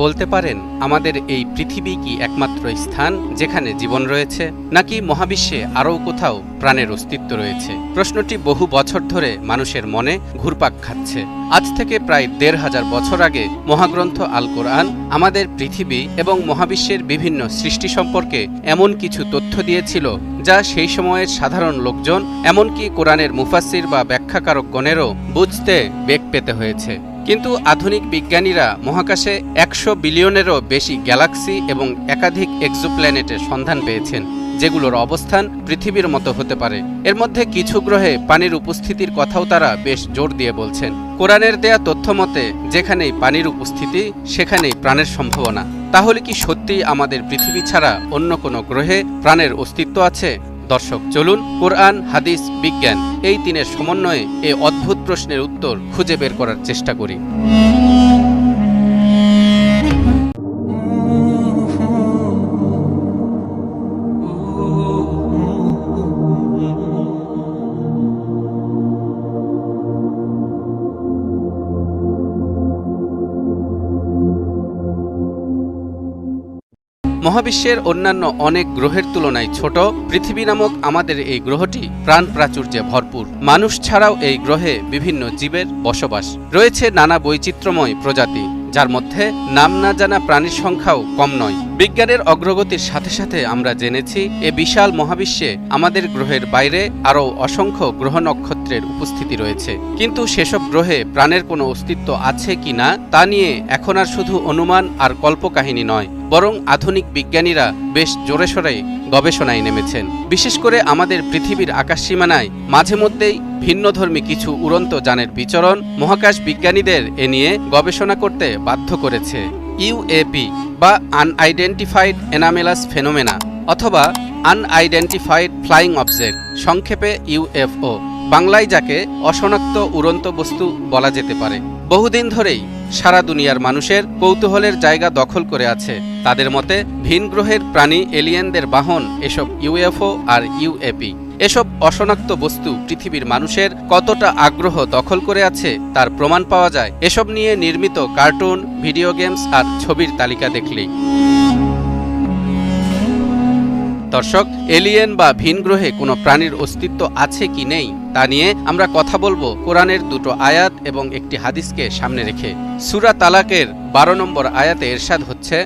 বলতে পারেন আমাদের এই পৃথিবী কি একমাত্র স্থান যেখানে জীবন রয়েছে, নাকি মহাবিশ্বে আরও কোথাও প্রাণের অস্তিত্ব রয়েছে? প্রশ্নটি বহু বছর ধরে মানুষের মনে ঘুরপাক খাচ্ছে। আজ থেকে প্রায় ১৫০০ বছর আগে মহাগ্রন্থ আল কোরআন আমাদের পৃথিবী এবং মহাবিশ্বের বিভিন্ন সৃষ্টি সম্পর্কে এমন কিছু তথ্য দিয়েছিল যা সেই সময়ের সাধারণ লোকজন, এমনকি কোরআনের মুফাসসির বা ব্যাখ্যাকারকগণেরও বুঝতে বেগ পেতে হয়েছে। কিন্তু আধুনিক বিজ্ঞানীরা মহাকাশে ১০০ বিলিয়নেরও বেশি গ্যালাক্সি এবং একাধিক এক্সোপ্ল্যানেটের সন্ধান পেয়েছেন, যেগুলোর অবস্থান পৃথিবীর মতো হতে পারে। এর মধ্যে কিছু গ্রহে পানির উপস্থিতির কথাও তারা বেশ জোর দিয়ে বলছেন। কোরআনের দেয়া তথ্য মতে যেখানেই পানির উপস্থিতি সেখানেই প্রাণের সম্ভাবনা। তাহলে কি সত্যিই আমাদের পৃথিবী ছাড়া অন্য কোনো গ্রহে প্রাণের অস্তিত্ব আছে? দর্শক, চলুন কোরআন, হাদিস, বিজ্ঞান এই তিনের সমন্বয়ে এই অদ্ভুত প্রশ্নের উত্তর খুঁজে বের করার চেষ্টা করি। মহাবিশ্বের অন্যান্য অনেক গ্রহের তুলনায় ছোট পৃথিবী নামক আমাদের এই গ্রহটি প্রাণ প্রাচুর্যে ভরপুর। মানুষ ছাড়াও এই গ্রহে বিভিন্ন জীবের বসবাস রয়েছে, নানা বৈচিত্র্যময় প্রজাতি, যার মধ্যে নাম না জানা প্রাণীর সংখ্যাও কম নয়। বিজ্ঞানের অগ্রগতির সাথে সাথে আমরা জেনেছি এ বিশাল মহাবিশ্বে আমাদের গ্রহের বাইরে আরও অসংখ্য গ্রহ নক্ষত্রের উপস্থিতি রয়েছে। কিন্তু সেসব গ্রহে প্রাণের কোনো অস্তিত্ব আছে কি না তা নিয়ে এখন আর শুধু অনুমান আর কল্পকাহিনী নয়, বরং আধুনিক বিজ্ঞানীরা বেশ জোরে সোরে গবেষণায় নেমেছেন। বিশেষ করে আমাদের পৃথিবীর আকাশসীমানায় মাঝে মধ্যেই ভিন্নধর্মী কিছু উড়ন্ত যানের বিচরণ মহাকাশ বিজ্ঞানীদের এ নিয়ে গবেষণা করতে বাধ্য করেছে। ইউএপি বা আনআইডেন্টিফাইড অ্যানোমালাস ফেনোমেনা অথবা আনআইডেন্টিফাইড ফ্লাইং অবজেক্ট, সংক্ষেপে ইউএফও, বাংলায় যাকে অশনাক্ত উড়ন্ত বস্তু বলা যেতে পারে, বহুদিন ধরেই সারা দুনিয়ার মানুষের কৌতূহলের জায়গা দখল করে আছে। তাদের মতে ভিন গ্রহের প্রাণী, এলিয়েনদের বাহন এসব ইউএফও আর ইউএপি। এসব অশনাক্ত বস্তু পৃথিবীর মানুষের কতটা আগ্রহ দখল করে আছে তার প্রমাণ পাওয়া যায় এসব নিয়ে নির্মিত কার্টুন, ভিডিও গেমস আর ছবির তালিকা দেখলেই। দর্শক, এলিয়েন বা ভিন গ্রহে কোনো প্রাণীর অস্তিত্ব আছে কি নেই তা নিয়ে আমরা কথা বলবো কোরআনের দুটো আয়াত এবং একটি হাদিসকে সামনে রেখে। সূরা তালাকের ১২ নম্বর আয়াতে ইরশাদ হচ্ছে,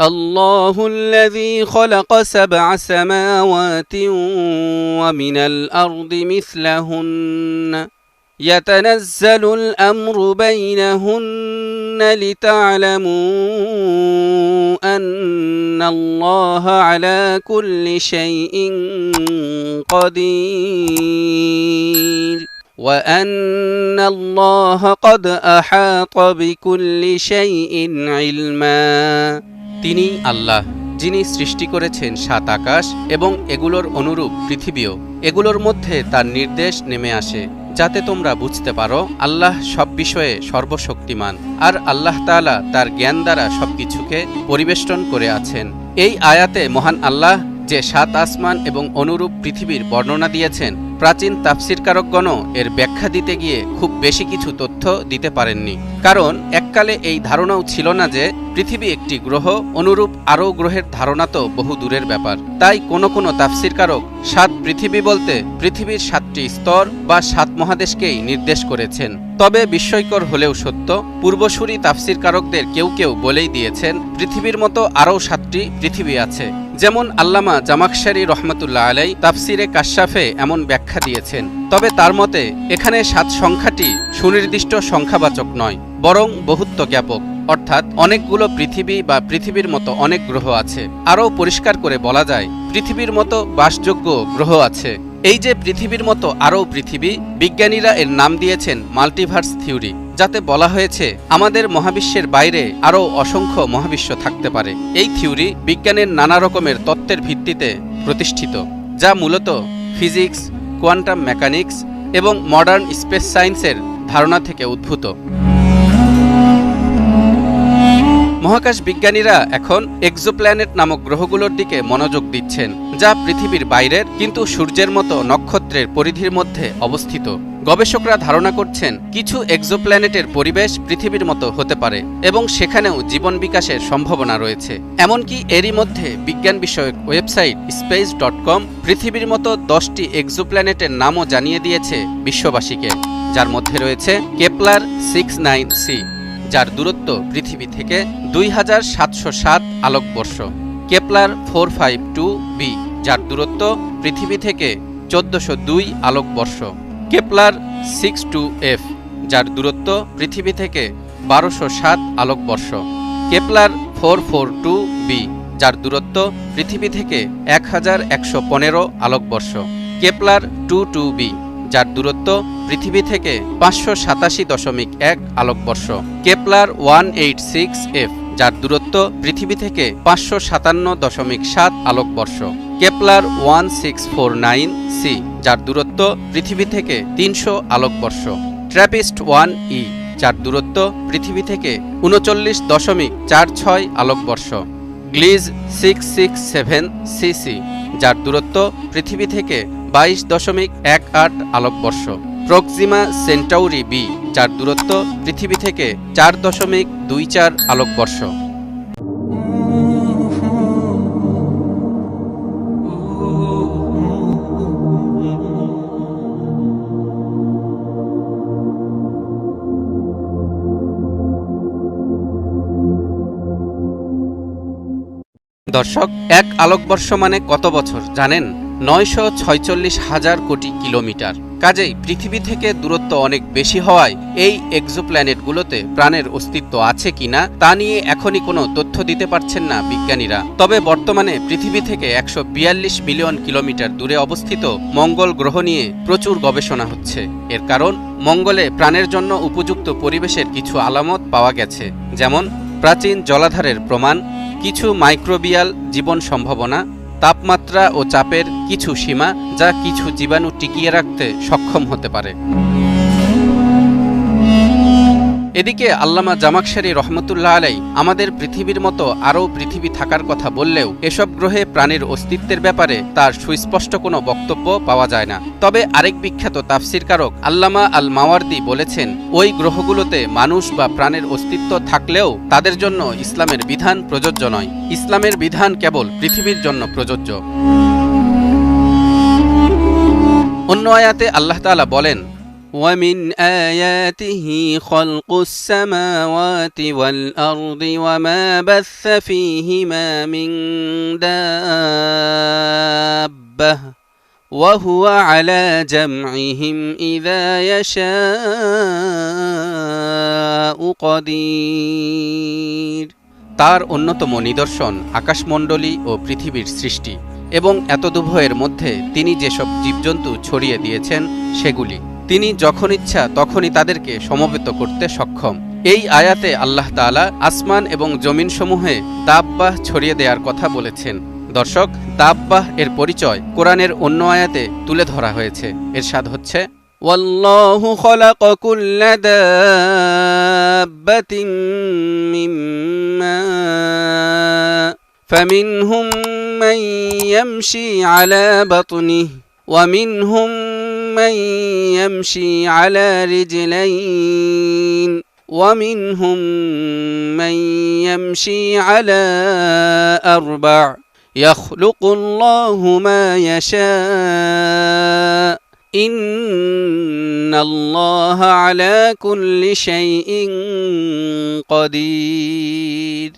আল্লাহুল্লাযী খালাকা সাবআ সামাওয়াতি ওয়া মিনাল আরদি মিসলাহুন্না ইয়াতানাজ্জালুল আমরু বাইনাহুন্না লিতা'লামু আন্নাল্লাহা আলা কুল্লি শাইইন কাদির ওয়া আন্নাল্লাহা ক্বাদ আহাতা বিকুল্লি শাইইন ইলমা। তিনি আল্লাহ, যিনি সৃষ্টি করেছেন ৭ আকাশ এবং এগুলোর অনুরূপ পৃথিবীও। এগুলোর মধ্যে তার নির্দেশ নেমে আসে যাতে তোমরা বুঝতে পারো আল্লাহ সব বিষয়ে সর্বশক্তিমান, আর আল্লাহ তাআলা তার জ্ঞান দ্বারা সবকিছুকে পরিবেষ্টন করে আছেন। এই আয়াতে মহান আল্লাহ যে ৭ আসমান এবং অনুরূপ পৃথিবীর বর্ণনা দিয়েছেন, প্রাচীন তাফসীরকারকগণও এর ব্যাখ্যা দিতে গিয়ে খুব বেশি কিছু তথ্য দিতে পারেননি। কারণ এককালে এই ধারণাও ছিল না যে পৃথিবী একটি গ্রহ, অনুরূপ আরও গ্রহের ধারণা তো বহু দূরের ব্যাপার। তাই কোনো কোনো তাফসীরকারক ৭ পৃথিবী বলতে পৃথিবীর ৭টি স্তর বা ৭ মহাদেশকেই নির্দেশ করেছেন। তবে বিস্ময়কর হলেও সত্য, পূর্বসূরি তাফসীরকারকদের কেউ কেউ বলেই দিয়েছেন পৃথিবীর মতো আরও ৭টি পৃথিবী আছে। যেমন আল্লামা জামাখশারী রহমাতুল্লাহ আলাই তাফসিরে কাশশাফে এমন ব্যাখ্যা দিয়েছেন। তবে তার মতে এখানে ৭ সংখ্যাটি সুনির্দিষ্ট সংখ্যাবাচক নয়, বরং বহুত্ব জ্ঞাপক, অর্থাৎ অনেকগুলো পৃথিবী বা পৃথিবীর মতো অনেক গ্রহ আছে। আরও পরিষ্কার করে বলা যায় পৃথিবীর মতো বাসযোগ্য গ্রহ আছে। এই যে পৃথিবীর মতো আরও পৃথিবী, বিজ্ঞানীরা এর নাম দিয়েছেন মাল্টিভার্স থিওরি, যাতে বলা হয়েছে আমাদের মহাবিশ্বের বাইরে আরও অসংখ্য মহাবিশ্ব থাকতে পারে। এই থিওরি বিজ্ঞানের নানা রকমের তত্ত্বের ভিত্তিতে প্রতিষ্ঠিত, যা মূলত ফিজিক্স, কোয়ান্টাম মেকানিক্স এবং মডার্ন স্পেস সায়েন্সের ধারণা থেকে উদ্ভূত। মহাকাশ বিজ্ঞানীরা এখন এক্সোপ্ল্যানেট নামক গ্রহগুলোর দিকে মনোযোগ দিচ্ছেন, যা পৃথিবীর বাইরের কিন্তু সূর্যের মতো নক্ষত্রের পরিধির মধ্যে অবস্থিত। গবেষকরা ধারণা করছেন কিছু এক্সোপ্ল্যানেটের পরিবেশ পৃথিবীর মতো হতে পারে এবং সেখানেও জীবন বিকাশের সম্ভাবনা রয়েছে। এমনকি এরই মধ্যে বিজ্ঞান বিষয়ক ওয়েবসাইট space.com পৃথিবীর মতো 10টি এক্সোপ্ল্যানেটের নামও জানিয়ে দিয়েছে বিশ্ববাসীকে, যার মধ্যে রয়েছে কেপলার 69c, যার দূরত্ব পৃথিবী থেকে 2707 আলোকবর্ষ, কেপলার 452b, যার দূরত্ব পৃথিবী থেকে 1402 আলোকবর্ষ, কেপলার 62f, যার দূরত্ব পৃথিবী থেকে 1207 আলোকবর্ষ, কেপলার 442b, যার দূরত্ব পৃথিবী থেকে 1115 আলোকবর্ষ, কেপলার 22b, যার দূরত্ব পৃথিবী থেকে 587.1 আলোকবর্ষ, কেপলার 186f, যার দূরত্ব পৃথিবী থেকে 557.7 আলোকবর্ষ, কেপলার 1649c, যার দূরত্ব পৃথিবী থেকে 300 আলোকবর্ষ, ট্র্যাপিস্ট 1e, যার দূরত্ব পৃথিবী থেকে 39.46 আলোকবর্ষ, গ্লিজ 667cc, যার দূরত্ব পৃথিবী থেকে 22.18 আলোকবর্ষ, প্রক্সিমা সেন্টাউরি বি, যার দূরত্ব পৃথিবী থেকে 4.24 আলোকবর্ষ। দর্শক, এক আলোকবর্ষ মানে কত বছর জানেন? 946,000 কোটি কিলোমিটার। কাজেই পৃথিবী থেকে দূরত্ব অনেক বেশি হওয়ায় এই এক্সোপ্ল্যানেটগুলোতে প্রাণের অস্তিত্ব আছে কিনা তা নিয়ে এখনই কোনো তথ্য দিতে পারছেন না বিজ্ঞানীরা। তবে বর্তমানে পৃথিবী থেকে 142 মিলিয়ন কিলোমিটার দূরে অবস্থিত মঙ্গল গ্রহ নিয়ে প্রচুর গবেষণা হচ্ছে। এর কারণ, মঙ্গলে প্রাণের জন্য উপযুক্ত পরিবেশের কিছু আলামত পাওয়া গেছে, যেমন প্রাচীন জলাধারের প্রমাণ, কিছু মাইক্রোবিয়াল জীবন সম্ভাবনা, তাপমাত্রা ও চাপের কিছু সীমা যা কিছু জীবাণু টিকিয়ে রাখতে সক্ষম হতে পারে। এদিকে আল্লামা জামাখশারি রহমতুল্লাহ আলাই আমাদের পৃথিবীর মতো আরও পৃথিবী থাকার কথা বললেও এসব গ্রহে প্রাণের অস্তিত্বের ব্যাপারে তার সুস্পষ্ট কোনো বক্তব্য পাওয়া যায় না। তবে আরেক বিখ্যাত তাফসিরকারক আল্লামা আল মাওয়ার্দি বলেছেন, ওই গ্রহগুলোতে মানুষ বা প্রাণের অস্তিত্ব থাকলেও তাদের জন্য ইসলামের বিধান প্রযোজ্য নয়। ইসলামের বিধান কেবল পৃথিবীর জন্য প্রযোজ্য। অন্য আয়াতে আল্লাহ তাআলা বলেন, وَمِنْ آيَاتِهِ خَلْقُ السَّمَاوَاتِ وَالْأَرْضِ وَمَا بَثَّ فِيهِمَا مِنْ دَابَّةٍ وَهُوَ عَلَى جَمْعِهِمْ إِذَا يَشَاءُ قَدِيرٌ। তার অন্যতম নিদর্শন আকাশমণ্ডলী ও পৃথিবীর সৃষ্টি এবং এতদুভয়ের মধ্যে তিনি যেসব জীবজন্তু ছড়িয়ে দিয়েছেন সেগুলি তিনি যখন ইচ্ছা তখনই তাদেরকে সমবেত করতে সক্ষম। এই আয়াতে আল্লাহ তাআলা আসমান এবং জমিনসমূহে দাব্বাহ ছড়িয়ে দেওয়ার কথা বলেছেন। দর্শক, দাব্বাহ এর পরিচয় কোরআনের অন্য আয়াতে তুলে ধরা হয়েছে। ইরশাদ হচ্ছে, ওয়াল্লাহু খালাকা কুল্লা দাব্বাতিন মিম্মা ফামিনহুম মান ইয়ামশি আলা বাতনিহি ومنهم من يمشي على رجلين ومنهم من يمشي على أربع يخلق الله ما يشاء إن الله على كل شيء قدير।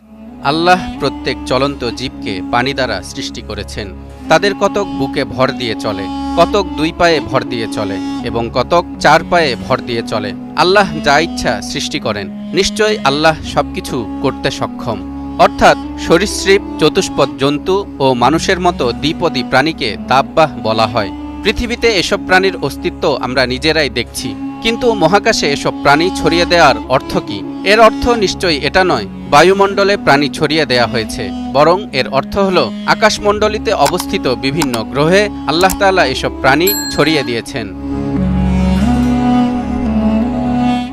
আল্লাহ প্রত্যেক চলন্ত জীবকে পানি দ্বারা সৃষ্টি করেছেন। তাদের কতক বুকে ভর দিয়ে চলে, কতক দুই পায়ে ভর দিয়ে চলে এবং কতক চার পায়ে ভর দিয়ে চলে। আল্লাহ যা ইচ্ছা সৃষ্টি করেন। নিশ্চয় আল্লাহ সবকিছু করতে সক্ষম। অর্থাৎ সরীসৃপ, চতুষ্পদ জন্তু ও মানুষের মতো দ্বিপদী প্রাণীকে দাব্বাহ বলা হয়। পৃথিবীতে এসব প্রাণীর অস্তিত্ব আমরা নিজেরাই দেখছি, কিন্তু মহাকাশে এসব প্রাণী ছড়িয়ে দেওয়ার অর্থ কি? এর অর্থ নিশ্চয়ই এটা নয় বায়ুমণ্ডলে প্রাণী ছড়িয়ে দেয়া হয়েছে, বরং এর অর্থ হল আকাশমণ্ডলীতে অবস্থিত বিভিন্ন গ্রহে আল্লাহ তাআলা এসব প্রাণী ছড়িয়ে দিয়েছেন।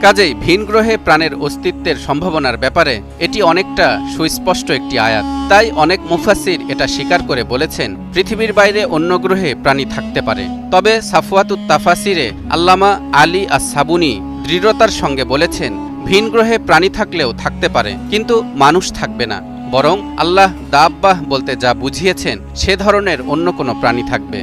কাজেই ভিন গ্রহে প্রাণের অস্তিত্বের সম্ভাবনার ব্যাপারে এটি অনেকটা সুস্পষ্ট একটি আয়াত। তাই অনেক মুফাসসির এটা স্বীকার করে বলেছেন পৃথিবীর বাইরে অন্য গ্রহে প্রাণী থাকতে পারে। তবে সাফওয়াতুত তাফাসিরে আল্লামা আলী আস-সাবুনি দৃঢ়তার সঙ্গে বলেছেন ভিন গ্রহে প্রাণী থাকলেও থাকতে পারে, কিন্তু মানুষ থাকবে না, বরং আল্লাহ দাব্বাহ বলতে যা বুঝিয়েছেন সে ধরনের অন্য কোনো প্রাণী থাকবে।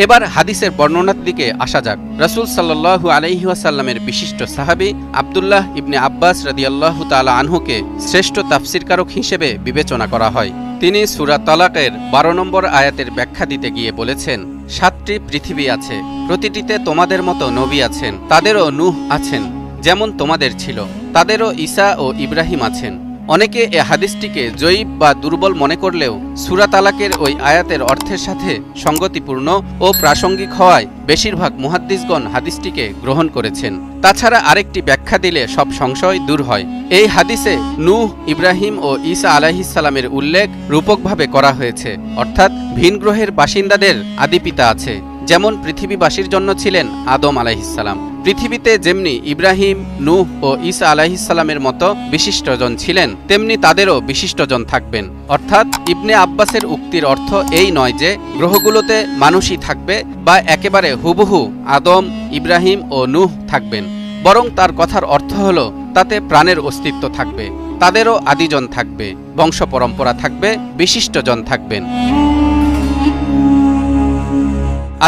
এবার হাদিসের বর্ণনার দিকে আসা যাক। রাসূল সাল্লাল্লাহু আলাইহি ওয়াসাল্লামের বিশিষ্ট সাহাবী আব্দুল্লাহ ইবনে আব্বাস রাদিয়াল্লাহু তাআলা আনহুকে শ্রেষ্ঠ তাফসীরকারক হিসেবে বিবেচনা করা হয়। তিনি সূরা তালাকের 12 নম্বর আয়াতের ব্যাখ্যা দিতে গিয়ে বলেছেন, 7টি পৃথিবী আছে, প্রতিটিতে তোমাদের মতো নবী আছেন, তাদেরও নূহ আছেন যেমন তোমাদের ছিল, তাদেরও ঈসা ও ইব্রাহিম আছেন। অনেকে এ হাদিসটিকে জয়ীব বা দুর্বল মনে করলেও সূরা তালাকের ওই আয়াতের অর্থের সাথে সঙ্গতিপূর্ণ ও প্রাসঙ্গিক হওয়ায় বেশিরভাগ মুহাদ্দিসগণ হাদিসটিকে গ্রহণ করেছেন। তাছাড়া আরেকটি ব্যাখ্যা দিলে সব সংশয় দূর হয়। এই হাদিসে নূহ, ইব্রাহিম ও ঈসা আলাইহিস সালামের উল্লেখ রূপকভাবে করা হয়েছে, অর্থাৎ ভিন গ্রহের বাসিন্দাদের আদিপিতা আছে, যেমন পৃথিবীবাসীর জন্য ছিলেন আদম আলাইহিস সালাম। পৃথিবীতে যেমনি ইব্রাহিম, নূহ ও ঈসা আলাইহিস সালামের মতো বিশিষ্টজন ছিলেন, তেমনি তাদেরও বিশিষ্টজন থাকবেন। অর্থাৎ ইবনে আব্বাসের উক্তির অর্থ এই নয় যে গ্রহগুলোতে মানুষই থাকবে বা একেবারে হুবহু আদম, ইব্রাহিম ও নূহ থাকবেন, বরং তার কথার অর্থ হল তাতে প্রাণের অস্তিত্ব থাকবে, তাদেরও আদিজন থাকবে, বংশ পরম্পরা থাকবে, বিশিষ্টজন থাকবেন।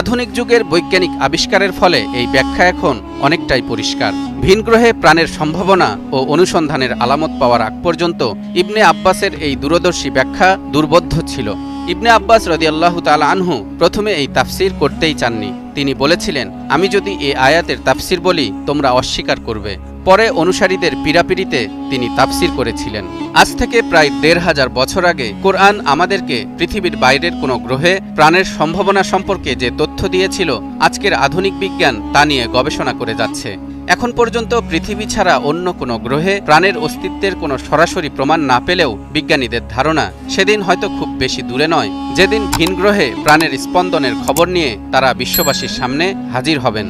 আধুনিক যুগের বৈজ্ঞানিক আবিষ্কারের ফলে এই ব্যাখ্যা এখন অনেকটাই পরিষ্কার। ভিন গ্রহে প্রাণের সম্ভাবনা ও অনুসন্ধানের আলামত পাওয়ার আগ পর্যন্ত ইবনে আব্বাসের এই দূরদর্শী ব্যাখ্যা দুর্বোধ্য ছিল। ইবনে আব্বাস রাদিয়াল্লাহু তাআলা আনহু প্রথমে এই তাফসীর করতেই চাননি। তিনি বলেছিলেন, আমি যদি এই আয়াতের তাফসীর বলি তোমরা অস্বীকার করবে। পরে অনুসারীদের পীড়াপিড়িতে তিনি তাফসীর করেছিলেন। আজ থেকে প্রায় ১৫০০ বছর আগে কোরআন আমাদেরকে পৃথিবীর বাইরের কোনো গ্রহে প্রাণের সম্ভাবনা সম্পর্কে যে তথ্য দিয়েছিল, আজকের আধুনিক বিজ্ঞান তা নিয়ে গবেষণা করে যাচ্ছে। এখন পর্যন্ত পৃথিবী ছাড়া অন্য কোনো গ্রহে প্রাণের অস্তিত্বের কোনো সরাসরি প্রমাণ না পেলেও বিজ্ঞানীদের ধারণা সেদিন হয়তো খুব বেশি দূরে নয় যেদিন ভিন গ্রহে প্রাণের স্পন্দনের খবর নিয়ে তারা বিশ্ববাসীর সামনে হাজির হবেন।